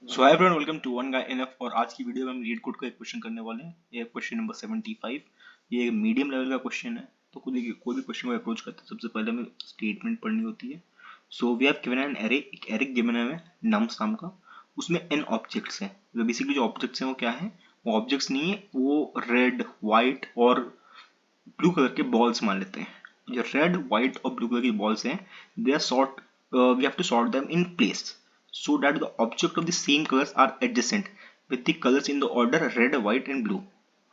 So hi everyone, welcome to one guy N. F आज की video में हम लीड कोड का एक क्वेश्चन करने वाले हैं। ये क्वेश्चन नंबर 75। ये मीडियम लेवल का क्वेश्चन है। तो देखिए, कोई भी क्वेश्चन को अप्रोच करते हैं सबसे पहले हमें स्टेटमेंट पढ़नी होती है। So we have given an array, एक एरे गिवन है हमें नम्स नाम का। उसमें एन ऑब्जेक्ट्स हैं। तो बेसिकली जो ऑब्जेक्ट्स हैं वो क्या है, वो ऑब्जेक्ट्स नहीं है, वो रेड, व्हाइट और ब्लू कलर के बॉल्स मान लेते हैं। जो रेड, व्हाइट और ब्लू कलर की बॉल्स हैं, they are sort, we have to sort them in place so that the object of the same colors are adjacent with the colors in the order red, white and blue।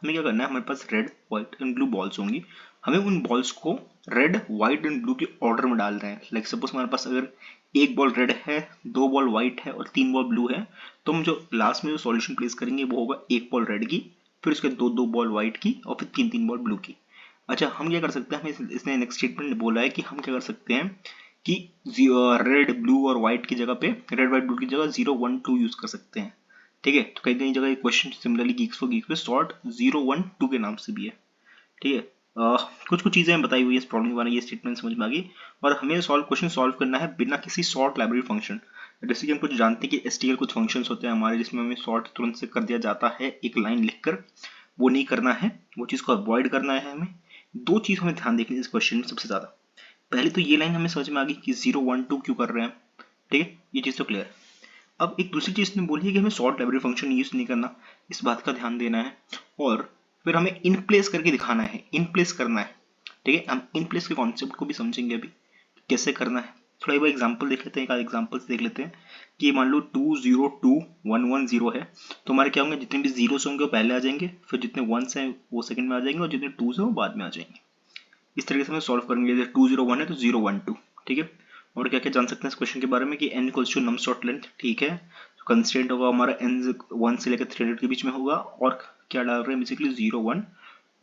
हमें क्या करना है, हमारे पास red, white and blue balls होंगी। हमें उन balls को रेड, व्हाइट एंड ब्लू के ऑर्डर में डाल रहे हैं। लाइक सपोज हमारे पास अगर एक बॉल रेड है, दो बॉल व्हाइट है और तीन बॉल ब्लू है, तो हम जो लास्ट में जो सॉल्यूशन प्लेस करेंगे वो होगा एक बॉल रेड की, फिर उसके दो दो बॉल व्हाइट की और फिर तीन तीन बॉल ब्लू की। अच्छा, हम क्या कर सकते हैं, हमें इसने नेक्स्ट स्टेटमेंट बोला है कि हम क्या कर सकते हैं कि रेड, ब्लू और व्हाइट की जगह पे, रेड व्हाइट ब्लू की जगह 0 1 2 यूज कर सकते हैं। ठीक है, तो कई कई जगह question similarly Geeks for Geeks पे शॉर्ट 0 1 2 के नाम से भी है। ठीक है, कुछ कुछ चीजें बताई हुई है इस प्रॉब्लम के बारे में, ये स्टेटमेंट समझ में आ गई। और हमें क्वेश्चन सॉल्व करना है बिना किसी शॉर्ट लाइब्रेरी फंक्शन। जैसे कि हम कुछ जानते हैं कि एसटीएल कुछ फंक्शंस होते हैं हमारे, जिसमें हमें शॉर्ट तुरंत से कर दिया जाता है एक लाइन लिखकर। वो नहीं करना है, वो चीज को अवॉइड करना है हमें। दो चीज हमें ध्यान देखनी है इस क्वेश्चन में सबसे ज्यादा। पहले तो ये लाइन हमें समझ में आ गई कि 0 1 2 क्यों कर रहे हैं। ठीक है, ये चीज तो क्लियर है। अब एक दूसरी चीज ने बोली है कि हमें शॉर्ट लाइब्रेरी फंक्शन यूज नहीं करना, इस बात का ध्यान देना है। और फिर हमें इन प्लेस करके दिखाना है, इन प्लेस करना है। ठीक है, हम इन प्लेस के कॉन्सेप्ट को भी समझेंगे अभी कैसे करना है। थोड़ा एक बार एग्जाम्पल देख लेते हैं, एक आध एग्जाम्पल देख लेते हैं कि मान लो 2 0 2 1 1 0 है। तो हमारे क्या होंगे, जितने भी जीरोस होंगे वो पहले आ जाएंगे, फिर जितने वंस हैं वो सेकंड में आ जाएंगे और जितने टूज हैं वो बाद में आ जाएंगे। इस तरीके से हम सॉल्व करेंगे। जैसे 2 0 1 है तो 0 1 2। ठीक है, और क्या क्या जान सकते हैं इस क्वेश्चन के बारे में कि n equals to num short length. ठीक है, तो कंस्ट्रेंट होगा हमारा n 1 से लेकर 300 के बीच में होगा। और क्या डाल रहे हैं, बेसिकली 0 1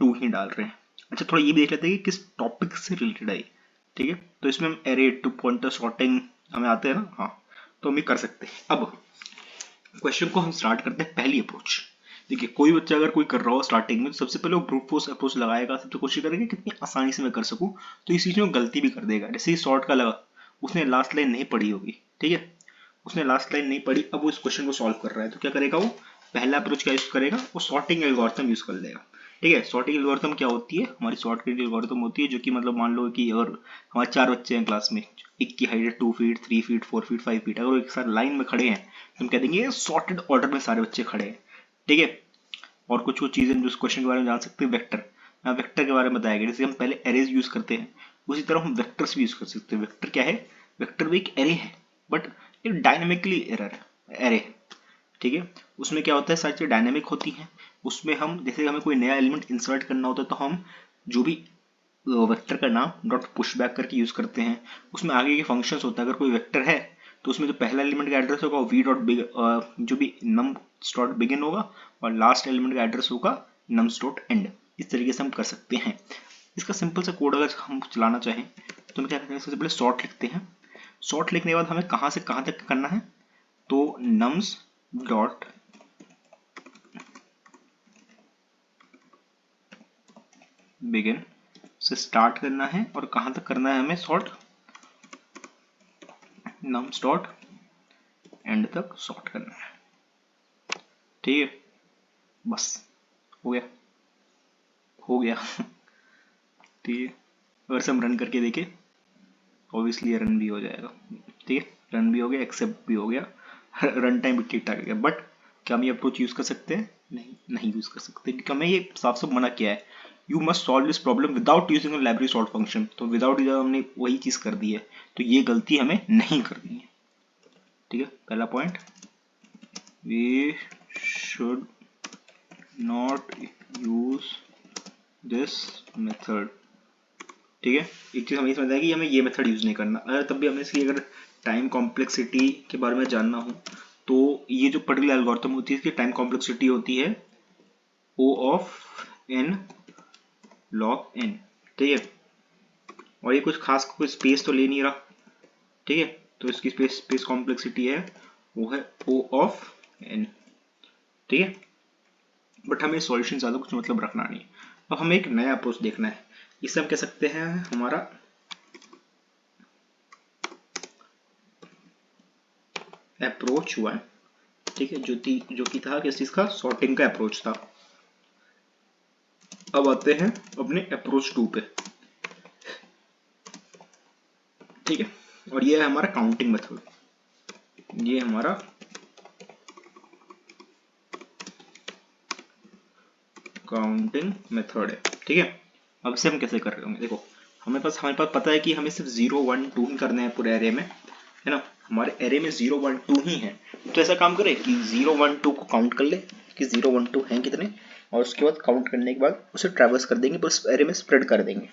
2 ही डाल रहे हैं। अच्छा, थोड़ा ये भी देख लेते हैं कि किस टॉपिक से रिलेटेड है। ठीक है, तो इसमें हम एरे, टू पॉइंटर, सॉर्टिंग हमें आते हैं ना। हाँ, तो हम ये कर सकते हैं। अब क्वेश्चन को हम स्टार्ट करते हैं पहली अप्रोच। देखिए, कोई बच्चा अगर कोई कर रहा हो स्टार्टिंग में, तो सबसे पहले वो ब्रूट फोर्स अप्रोच लगाएगा, सबसे कोशिश करेगा कितनी आसानी से मैं कर सकूं। तो इस चीज में गलती भी कर देगा। जैसे ही शॉर्ट का लगा, उसने लास्ट लाइन नहीं पढ़ी होगी। ठीक है, उसने लास्ट लाइन नहीं पढ़ी, अब वो इस क्वेश्चन को सॉल्व कर रहा है, तो क्या करेगा वो, पहला अप्रोच क्या यूज करेगा, वो सॉर्टिंग एल्गोरिथम यूज कर लेगा। ठीक है, सॉर्टिंग एल्गोरिथम क्या होती है, हमारी सॉर्टिंग एल्गोरिथम होती है जो कि मतलब मान लो कि अगर हमारे चार बच्चे हैं क्लास में, एक की हाइट है 2 फीट, 3 फीट, 4 फीट, 5 फीट, अगर वो एक साथ लाइन में खड़े हैं तो हम कह देंगे सॉर्टेड ऑर्डर में सारे बच्चे खड़े हैं। ठीक है, और कुछ कुछ चीजें जो इस क्वेश्चन के बारे में जान सकते हैं, वेक्टर, मैं वेक्टर के बारे में बताया गया। जैसे हम पहले एरेज यूज करते हैं, उसी तरह हम वेक्टर्स भी यूज कर सकते हैं। वेक्टर क्या है, वेक्टर भी एक एरे है, बट ये डायनेमिकली एरर एरे है। ठीक है, उसमें क्या होता है, सारी चीजें डायनेमिक होती हैं। उसमें हम जैसे हमें कोई नया एलिमेंट इंसर्ट करना होता है तो हम जो भी वेक्टर का नाम डॉट पुश बैक करके यूज करते हैं। उसमें आगे के फंक्शंस होता है। अगर कोई वेक्टर है तो उसमें जो पहला एलिमेंट का एड्रेस होगा वो वी डॉट बिग, जो भी नम डॉट बिगिन होगा, और लास्ट एलिमेंट का एड्रेस होगा नम्स डॉट एंड। इस तरीके से हम कर सकते हैं। इसका सिंपल सा कोड अगर हम चलाना चाहें तो हम क्या करते हैं, सबसे पहले सॉर्ट लिखते हैं। सॉर्ट लिखने के बाद हमें कहाँ से कहाँ तक करना है, तो नम्स डॉट बिगिन से स्टार्ट करना है और कहाँ तक करना है हमें सॉर्ट, नम्स डॉट एंड तक सॉर्ट करना है। ठीक है, बस हो गया, हो गया। ठीक है, अगर से हम रन करके देखें, ऑब्वियसली रन भी हो जाएगा। ठीक है, रन भी हो गया, एक्सेप्ट भी हो गया, रन टाइम भी ठीक ठाक है। बट क्या हम ये अप्रोच यूज कर सकते हैं, नहीं, नहीं यूज कर सकते, क्योंकि हमें ये साफ साफ मना किया है, you must solve this problem without using library sort function. तो विदाउट यूजर हमने वही चीज कर दी है, तो ये गलती हमें नहीं करनी है। ठीक है, पहला point, we should not use this method. ठीक है, एक चीज हमें ये समझना है कि हमें ये मेथड यूज नहीं करना। अगर तब भी हमें इसकी अगर टाइम कॉम्प्लेक्सिटी के बारे में जानना हो, तो ये जो पर्टिकुलर एल्गोरिथम होती है इसकी टाइम कॉम्प्लेक्सिटी होती है O of n log n। ठीक है, और ये कुछ खास कोई स्पेस तो ले नहीं रहा। ठीक है, तो इसकी स्पेस कॉम्प्लेक्सिटी है, वो है O ऑफ n। ठीक है, बट हमें सॉल्यूशन ज्यादा कुछ मतलब रखना नहीं। अब हमें एक नया अप्रोच देखना है। इसे हम कह सकते हैं हमारा अप्रोच हुआ है। ठीक ठीक है, जो कि था किस चीज का, सॉर्टिंग का अप्रोच था। अब आते हैं अपने अप्रोच 2 पे, ठीक है, और ये है हमारा काउंटिंग मेथड। ये हमारा काउंटिंग मेथड है, ठीक है। अब से हम कैसे कर रहे होंगे, देखो हमारे पास पता है कि हमें सिर्फ 0 1 2 ही करना है पूरे एरे में, है ना। हमारे एरे में 0 1 2 ही है, तो ऐसा काम करें कि 0 1 2 को काउंट कर ले कि 0 1 2 हैं कितने, और उसके बाद काउंट करने के बाद उसे ट्रैवर्स कर देंगे, बस एरे में स्प्रेड कर देंगे।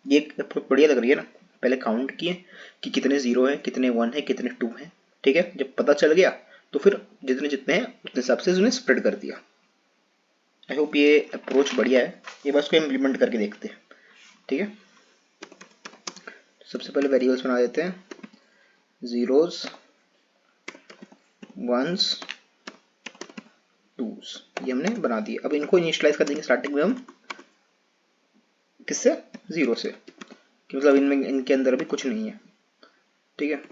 ये बढ़िया लग रही है ना। पहले काउंट किए कि कितने 0 है, कितने 1 है, कितने 2 है, ठीक है। जब पता चल गया तो फिर जितने जितने हैं उतने हिसाब से उन्हें स्प्रेड कर दिया। आई होप ये अप्रोच बढ़िया है, ये बस को इम्प्लीमेंट करके देखते हैं, ठीक है। सबसे पहले वेरिएबल्स बना देते हैं, जीरोस, वंस, टूस, ये हमने बना दिए। अब इनको इनिशियलाइज कर देंगे स्टार्टिंग में हम किससे, 0 से, कि मतलब इनमें इनके अंदर अभी कुछ नहीं है, ठीक है।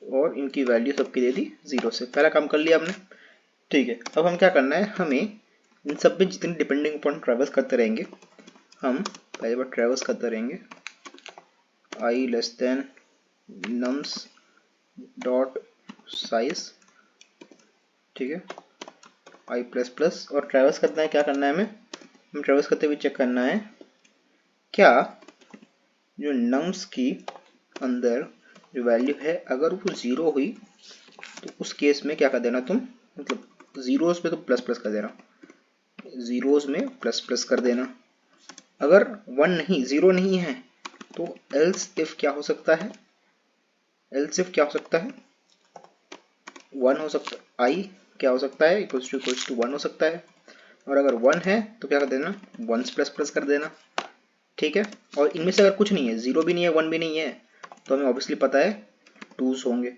और इनकी वैल्यू सबकी दे दी 0 से, पहला काम कर लिया हमने, ठीक है। अब हम क्या करना है, हमें इन सब में जितने डिपेंडिंग अपॉन ट्रैवर्स करते रहेंगे, हम पहले बार ट्रैवर्स करते रहेंगे i less than nums dot size, ठीक है, i प्लस प्लस, और ट्रैवर्स करना है, क्या करना है हमें ट्रैवर्स करते हुए चेक करना है क्या जो nums की अंदर जो वैल्यू है अगर वो 0 हुई तो उस केस में क्या कर देना तुम, मतलब जीरोस में तो प्लस प्लस कर देना, जीरोस में प्लस प्लस कर देना। अगर 1 नहीं 0 नहीं है तो एल्स इफ क्या हो सकता है, एल्स इफ क्या हो सकता है, 1 हो सकता है, i क्या हो सकता है, इक्वल्स टू 1 हो सकता है। और अगर 1 है तो क्या कर देना, 1 प्लस प्लस कर देना, ठीक है। और इनमें से अगर कुछ नहीं है, 0 भी नहीं है 1 भी नहीं है, तो हमें ऑब्वियसली पता है 2s होंगे,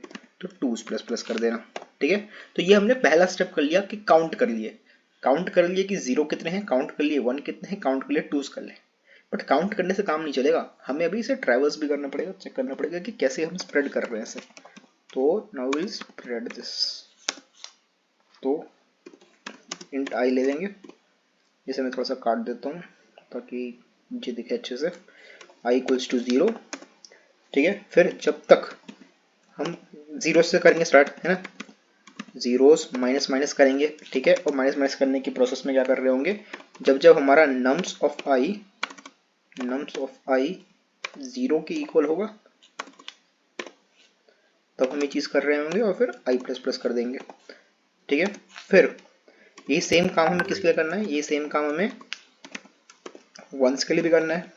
तो 2s प्लस प्लस कर देना, ठीक है। तो ये हमने पहला स्टेप कर लिया कि काउंट कर लिए, काउंट कर लिए कि 0 कितने हैं, काउंट कर लिए 1 कितने हैं, काउंट कर लिए 2s कर ले। बट काउंट करने से काम नहीं चलेगा, हमें अभी इसे ट्रैवर्स भी करना पड़ेगा, चेक करना पड़ेगा कि कैसे हम स्प्रेड कर रहे हैं इसे। तो नाउ विल स्प्रेड दिस, तो इंट i ले लेंगे, इसे मैं थोड़ा सा काट देता हूँ ताकि मुझे दिखे अच्छे से, i इक्वल्स टू 0, ठीक है। फिर जब तक हम 0 से करेंगे स्टार्ट, है ना, जीरोस माइनस माइनस करेंगे, ठीक है। और माइनस माइनस करने की प्रोसेस में क्या कर रहे होंगे, जब जब हमारा नम्स ऑफ i 0 के इक्वल होगा तब हम ये चीज कर रहे होंगे, और फिर i प्लस प्लस कर देंगे, ठीक है। फिर ये सेम काम हमें किस लिए करना है, ये सेम काम हमें वंस के लिए भी करना है,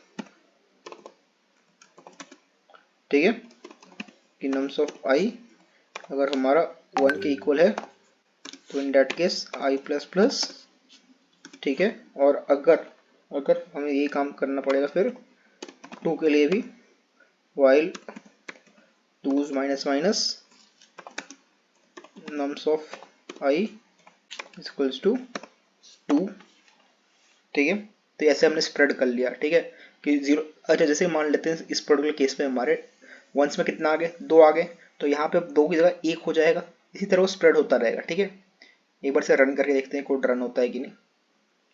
ठीक है, कि नम्स ऑफ i अगर हमारा 1 के इक्वल है तो in that case i plus plus, ठीक है। और अगर अगर हमें ये काम करना पड़ेगा फिर 2 के लिए भी, while 2's minus minus nums of i is equals to 2, ठीक है। तो ऐसे हमने स्प्रेड कर लिया, ठीक है, कि 0, अच्छा जैसे मान लेते हैं इस पर्टिकुलर केस में हमारे वंस में कितना आ गए, 2 आ गए, तो यहाँ पे 2 की जगह 1 हो जाएगा, इसी तरह वो स्प्रेड होता रहेगा, ठीक है। एक बार से रन करके देखते हैं कोड रन होता है कि नहीं,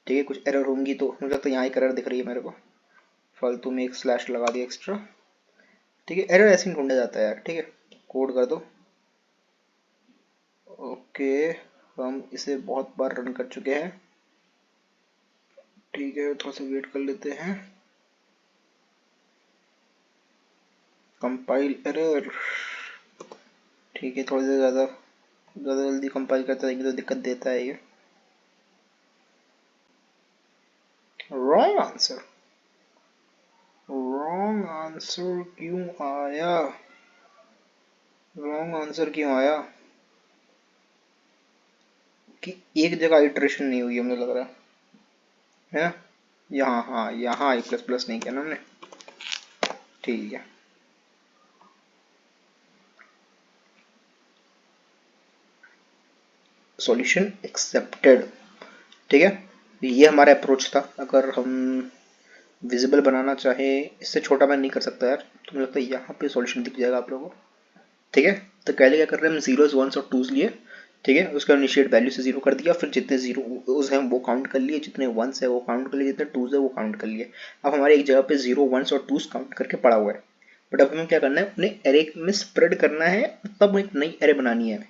ठीक है। कुछ एरर होंगी तो मुझे लगता है यहाँ एक एरर दिख रही है मेरे को, फालतू में एक स्लैश लगा दिया एक्स्ट्रा, ठीक है। एरर ऐसे ही ढूंढा जाता है यार, ठीक है, कोड कर दो। ओके, हम इसे बहुत बार रन कर चुके हैं, ठीक है, थोड़ा सा वेट कर लेते हैं, कंपाइल एरर, ठीक है, थोड़ी देर ज़्यादा जल्दी कंपाइल करते रहेंगे तो दिक्कत देता है ये। रॉन्ग आंसर, रॉन्ग आंसर क्यों आया, रॉन्ग आंसर क्यों आया, कि एक जगह इटरेशन नहीं हुई हमें लग रहा है ना, यहाँ, हाँ यहाँ आई प्लस प्लस नहीं किया ना हमने, ठीक है। सॉल्यूशन एक्सेप्टेड, ठीक है। ये हमारा अप्रोच था। अगर हम विजिबल बनाना चाहे, इससे छोटा मैं नहीं कर सकता यार, तो मुझे लगता है यहाँ पे सॉल्यूशन दिख जाएगा आप लोगों को, ठीक है। तो पहले क्या कर रहे हैं हम जीरोस वंस और टूज लिए, ठीक है, उसका इनिशिएट वैल्यू से जीरो कर दिया, फिर जितने जीरो हैं वो काउंट कर लिए, जितने वंस है वो काउंट कर लिए, जितने टूज है वो काउंट कर लिए। अब हमारे एक जगह पे जीरो वंस और टूज काउंट करके पड़ा हुआ है, बट अब हमें क्या करना है, उन्हें एरे में स्प्रेड करना है, तब एक नई एरे बनानी है हमें,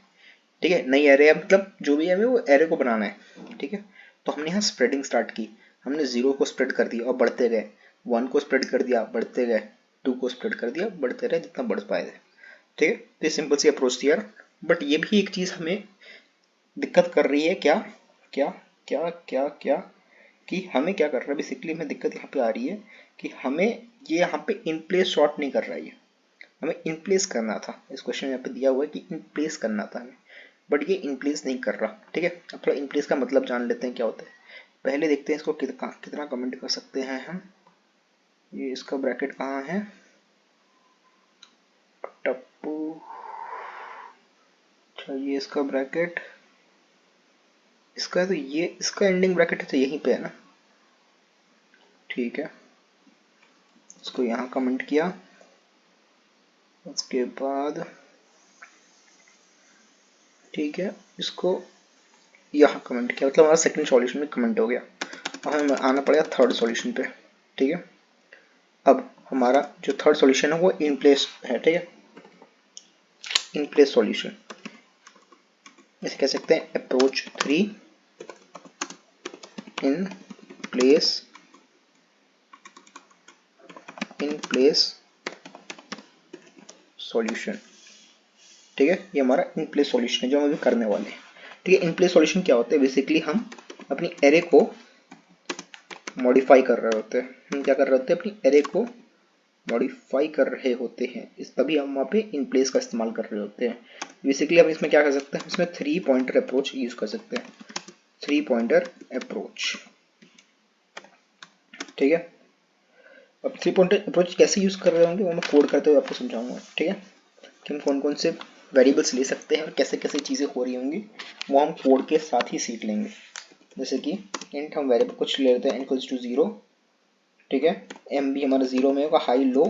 ठीक है। नई एरे मतलब जो भी है हमें वो एरे को बनाना है, ठीक है। तो हमने यहाँ स्प्रेडिंग स्टार्ट की, हमने जीरो को स्प्रेड कर दिया और बढ़ते गए, वन को स्प्रेड कर दिया बढ़ते गए, टू को स्प्रेड कर दिया बढ़ते रहे जितना बढ़ पाए थे, ठीक है। तो सिंपल सी अप्रोच थी यार, बट ये भी एक चीज हमें दिक्कत कर रही है, क्या क्या क्या क्या क्या, कि हमें क्या कर रहा है बेसिकली, हमें दिक्कत यहाँ पे आ रही है कि हमें ये यहाँ पे इन प्लेस शॉर्ट नहीं कर रहा है, हमें इन प्लेस करना था। इस क्वेश्चन में यहाँ पे दिया हुआ है कि इन प्लेस करना था हमें, बट ये इन प्लेस नहीं कर रहा, ठीक है। अब थोड़ा इन प्लेस का मतलब जान लेते हैं क्या होता है। पहले देखते हैं इसको कितना कितना कमेंट कर सकते हैं हम। ये इसका ब्रैकेट कहाँ है, टप्पू, अच्छा ये इसका ब्रैकेट, इसका तो ये इसका एंडिंग ब्रैकेट तो यहीं पे है ना, ठीक है। इसको यहाँ कमेंट किया, उसके बाद ठीक है इसको यहाँ कमेंट किया, मतलब हमारा सेकंड सॉल्यूशन में कमेंट हो गया। अब हमें आना पड़ेगा थर्ड सॉल्यूशन पे, ठीक है। अब हमारा जो थर्ड सॉल्यूशन है वो इन प्लेस है, ठीक है, इन प्लेस सॉल्यूशन, इसे कह सकते हैं अप्रोच 3 इन प्लेस सॉल्यूशन, ठीक है। ये हमारा इन प्लेस सॉल्यूशन है जो हम अभी करने वाले हैं, ठीक है। इन प्लेस सॉल्यूशन क्या होता है, बेसिकली हम अपनी एरे को मॉडिफाई कर रहे होते हैं, हम क्या कर रहे होते हैं, अपनी एरे को मॉडिफाई कर रहे होते हैं, इस तभी हम वहाँ पे इन प्लेस का इस्तेमाल कर रहे होते हैं। बेसिकली हम इसमें क्या कर सकते हैं, इसमें 3 पॉइंटर अप्रोच यूज कर सकते हैं, 3 पॉइंटर अप्रोच, ठीक है। अब 3 पॉइंटर अप्रोच कैसे यूज कर रहे होंगे वो मैं कोड करते हुए आपको समझाऊंगा, ठीक है, कि हम कौन कौन से वेरिएबल्स ले सकते हैं और कैसे कैसे चीज़ें हो रही होंगी वो हम कोड के साथ ही सीख लेंगे। जैसे कि इंट हम वेरिएबल कुछ ले लेते हैं इक्वल्स टू 0, ठीक है। एम भी हमारा 0 में होगा, हाई लो,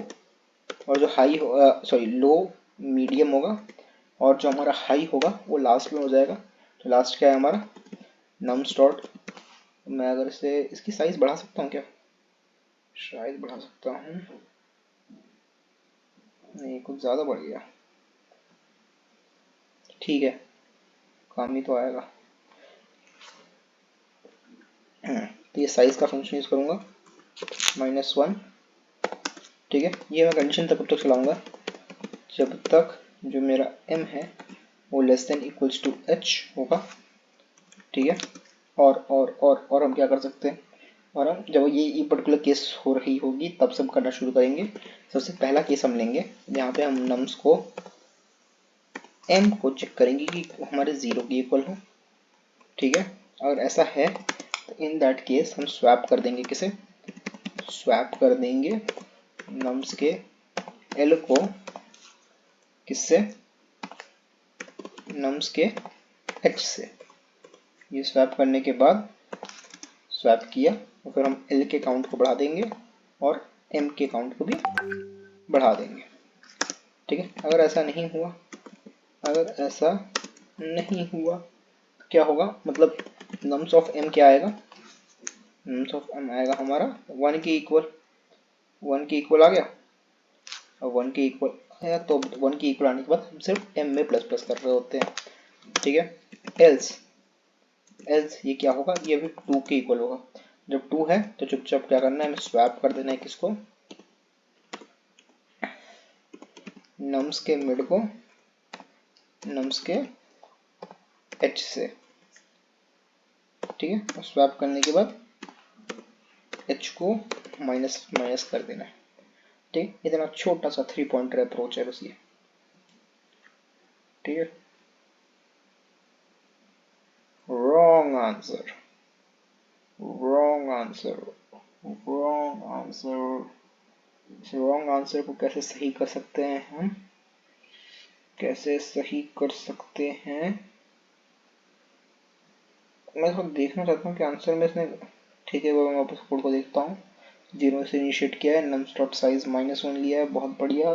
और जो हाई सॉरी लो मीडियम होगा, और जो हमारा हाई होगा वो लास्ट में हो जाएगा। तो लास्ट क्या है हमारा नम्स डॉट, मैं अगर इसे इसकी साइज बढ़ा सकता हूँ क्या, शायद बढ़ा सकता हूँ, नहीं कुछ ज़्यादा बढ़ गया, ठीक है काम ही तो आएगा। तो ये साइज का फंक्शन यूज़ करूँगा -1, ठीक है। ये मैं कंडीशन तक चलाऊँगा जब तक जो मेरा m है वो less than equals to h होगा, ठीक है। और हम क्या कर सकते हैं, और हम जब ये पर्टिकुलर केस हो रही होगी तब सब करना शुरू करेंगे। सबसे पहला केस हम लेंगे यहाँ पे हम नम्स को m को चेक करेंगे कि हमारे 0 के इक्वल हो, ठीक है। अगर ऐसा है तो इन दैट केस हम स्वैप कर देंगे, किसे स्वैप कर देंगे नम्स के l को किससे, नम्स के h से। ये स्वैप करने के बाद स्वैप किया और फिर हम l के काउंट को बढ़ा देंगे और m के काउंट को भी बढ़ा देंगे, ठीक है। अगर ऐसा नहीं हुआ, अगर ऐसा नहीं हुआ तो क्या होगा, मतलब नम्स ऑफ m क्या आएगा, नम्स ऑफ m आएगा हमारा 1 के इक्वल, 1 के इक्वल आ गया। और 1 के इक्वल है तो 1 के इक्वल आने के बाद हम सिर्फ m में प्लस प्लस कर रहे होते हैं, ठीक है। एल्स ये क्या होगा, ये भी 2 के इक्वल होगा। जब 2 है तो चुपचाप क्या करना है, हमें स्वैप कर देना है किसको, नम्स के मिड को नम्स के h से, ठीक है। और स्वैप करने के बाद h को माइनस माइनस कर देना है, ठीक। इतना छोटा सा 3 पॉइंटर अप्रोच है बस ये, ठीक है। Wrong answer, wrong answer, wrong answer. Wrong answer को कैसे सही कर सकते हैं हम, कैसे सही कर सकते हैं, मैं थोड़ा देखना चाहता हूँ कि आंसर में इसने, ठीक है वो मैं वापस कोड को देखता हूँ। 0 से इनिशिएट किया है, नम्स डॉट साइज -1 लिया है, बहुत बढ़िया।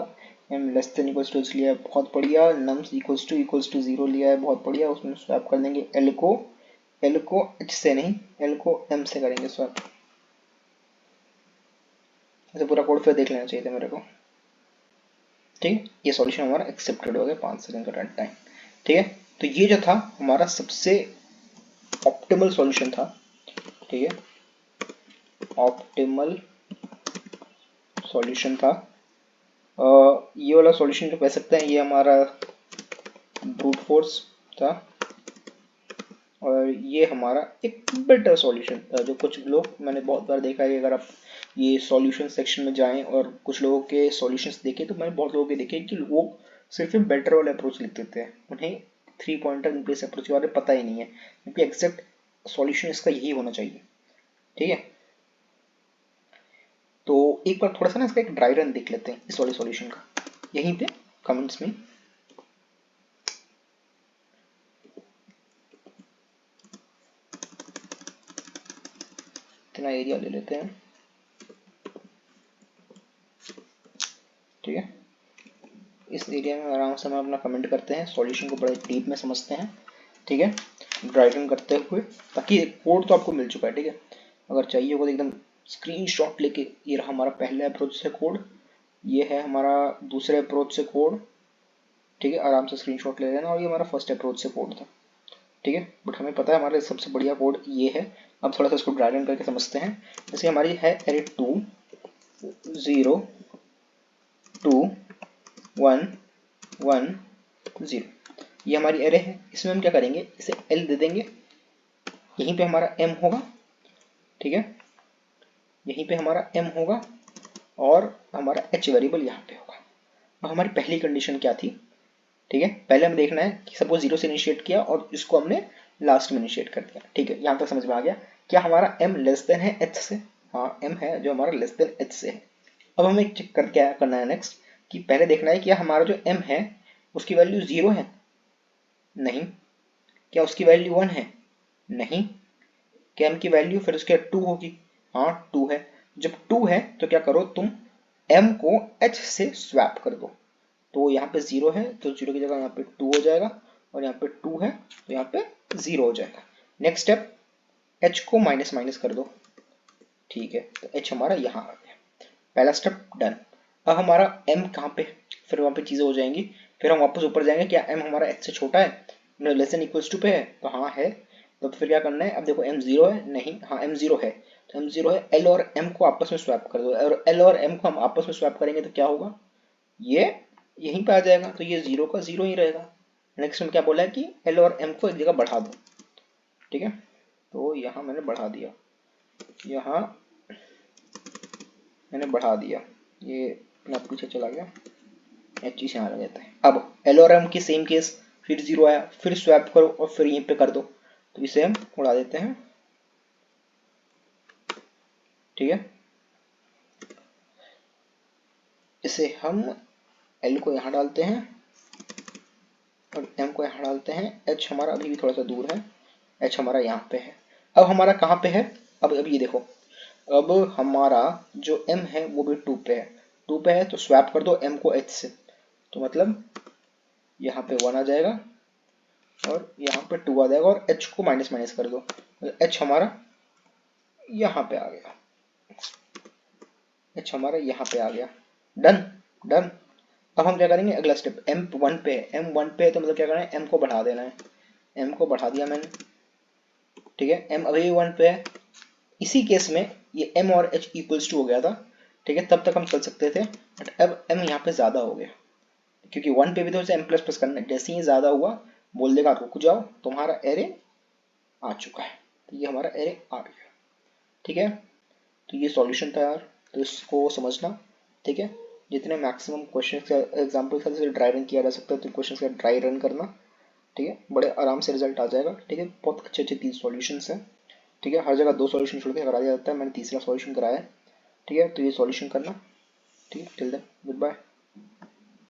M less than equals to लिया है, बहुत बढ़िया। नम्स इक्वल्स टू 0 लिया है, बहुत बढ़िया। उसमें स्वैप कर देंगे एल को एच से नहीं, एल को एम से करेंगे स्वैप। ऐसे पूरा कोड फिर देख लेना चाहिए था मेरे को। ठीक है, ये सॉल्यूशन हमारा एक्सेप्टेड हो गया, 5 सेकंड का रन टाइम। ठीक है, तो ये जो था हमारा सबसे ऑप्टिमल सॉल्यूशन था। ठीक है, ऑप्टिमल सॉल्यूशन था। ये वाला सॉल्यूशन जो कह सकते हैं, ये हमारा ब्रूट फोर्स था, और ये हमारा एक बेटर सॉल्यूशन था। जो कुछ लोग, मैंने बहुत बार देखा है, अगर आप ये सॉल्यूशन सेक्शन में जाएं और कुछ लोगों के सॉल्यूशंस देखें, तो मैंने बहुत लोगों के देखे कि वो सिर्फ बेटर वाला अप्रोच लिख देते हैं, उन्हें 3 पॉइंटर इन प्लेस अप्रोच के बारे में पता ही नहीं है, क्योंकि एग्जैक्ट सॉल्यूशन इसका यही होना चाहिए। ठीक है, तो एक बार थोड़ा सा ना इसका एक ड्राई रन देख लेते हैं इस वाले सॉल्यूशन का, यहीं पे कमेंट्स में। इतना एरिया ले लेते हैं। ठीक है, इस एरिया में आराम से हम अपना कमेंट करते हैं, सॉल्यूशन को बड़े डीप में समझते हैं। ठीक है, ड्राई रन करते हुए, ताकि कोड तो आपको मिल चुका है। ठीक है, अगर चाहिए होगा तो एकदम स्क्रीनशॉट लेके, ये रहा हमारा पहले अप्रोच से कोड, ये है हमारा दूसरे अप्रोच से कोड। ठीक है, आराम से स्क्रीनशॉट ले लेना, और ये हमारा फर्स्ट अप्रोच से कोड था। ठीक है, बट हमें पता है हमारा सबसे बढ़िया कोड ये है। अब थोड़ा सा इसको ड्राई रन करके समझते हैं। जैसे हमारी है एरे 2 0 2 1 1 0, ये हमारी एरे है। इसमें हम क्या करेंगे, इसे एल दे देंगे, यहीं पे हमारा एम होगा। ठीक है, यहीं पे हमारा एम होगा, और हमारा एच वेरिएबल यहाँ पे होगा। अब हमारी पहली कंडीशन क्या थी? ठीक है, पहले हमें देखना है कि सपोज 0 से इनिशिएट किया और इसको हमने लास्ट में इनिशिएट कर दिया। ठीक है, यहाँ तक समझ में आ गया। क्या हमारा m लेस देन है h से? हाँ, m है जो हमारा लेस देन h से है। अब हमें चेक कर क्या करना है नेक्स्ट, कि पहले देखना है कि हमारा जो m है उसकी वैल्यू 0 है? नहीं। क्या उसकी वैल्यू 1 है? नहीं। क्या m की वैल्यू फिर उसके 2 होगी? हाँ, 2 है। जब 2 है तो क्या करो तुम, m को h से स्वैप कर दो। तो यहाँ पे 0 है तो 0 की जगह यहाँ पे 2 हो जाएगा, और यहाँ पे 2 है तो यहाँ पे 0 हो जाएगा। नेक्स्ट स्टेप, h को माइनस माइनस कर दो। ठीक है, तो h हमारा यहाँ आ गया, पहला स्टेप डन। अब हमारा m कहाँ पे, फिर वहाँ पे चीज़ें हो जाएंगी। फिर हम वापस ऊपर जाएंगे, क्या m हमारा h से छोटा है, लेस देन इक्वल्स टू पे है? तो हाँ है। तो फिर क्या करना है, अब देखो m 0 है? नहीं। हाँ, m 0 है, तो m 0 है, l और m को आपस में स्वैप कर दो, और l और m को हम आपस में स्वैप करेंगे तो क्या होगा, ये यहीं पे आ जाएगा, तो ये 0 का 0 ही रहेगा। नेक्स्ट में क्या बोला है कि l और m को एक जगह बढ़ा दो। ठीक है, तो यहाँ मैंने बढ़ा दिया, यहाँ मैंने बढ़ा दिया, ये अपना पीछे चला गया, एच से यहाँ लग जाता है। अब l और m की सेम केस, फिर 0 आया, फिर स्वैप करो और फिर यहीं पे कर दो, तो इसे हम उड़ा देते हैं। ठीक है, इसे हम l को यहाँ डालते हैं और m को यहाँ डालते हैं। h हमारा अभी भी थोड़ा सा दूर है, h हमारा यहाँ पे है। अब हमारा कहाँ पे है, अब ये देखो, अब हमारा जो m है वो भी 2 पे है। 2 पे है तो स्वैप कर दो m को h से, तो मतलब यहाँ पे 1 आ जाएगा और यहाँ पे 2 आ जाएगा, और h को माइनस माइनस कर दो, तो h हमारा यहाँ पे आ गया, h हमारा यहाँ पे आ गया। Done done. अब हम क्या करेंगे, अगला स्टेप, m 1 पे है, m 1 पे है तो मतलब क्या करना है, m को बढ़ा देना है। m को बढ़ा दिया मैंने। ठीक है, m अभी 1 पे है। इसी केस में ये m और h इक्वल्स टू हो गया था। ठीक है, तब तक हम चल सकते थे, बट अब m यहाँ पे ज़्यादा हो गया, क्योंकि 1 पे भी तो इसे m प्लस प्लस करना है। जैसे ही ज़्यादा हुआ बोल देगा रुक जाओ, तुम्हारा एरे आ चुका है, तो ये हमारा एरे आ गया। ठीक है, तो ये सॉल्यूशन था यार, तो इसको समझना। ठीक है, जितने मैक्सिमम क्वेश्चन का एग्जाम्पल से ड्राई रन किया जा सकता है, तो क्वेश्चन का ड्राई रन करना। ठीक है, बड़े आराम से रिजल्ट आ जाएगा। ठीक है, बहुत अच्छे अच्छे 3 सॉल्यूशंस हैं। ठीक है, हर जगह 2 सॉल्यूशन छोड़ के करा दिया जाता है, मैंने तीसरा सॉल्यूशन कराया है। ठीक है, तो ये सॉल्यूशन करना। ठीक है, टिल देन गुड बाय।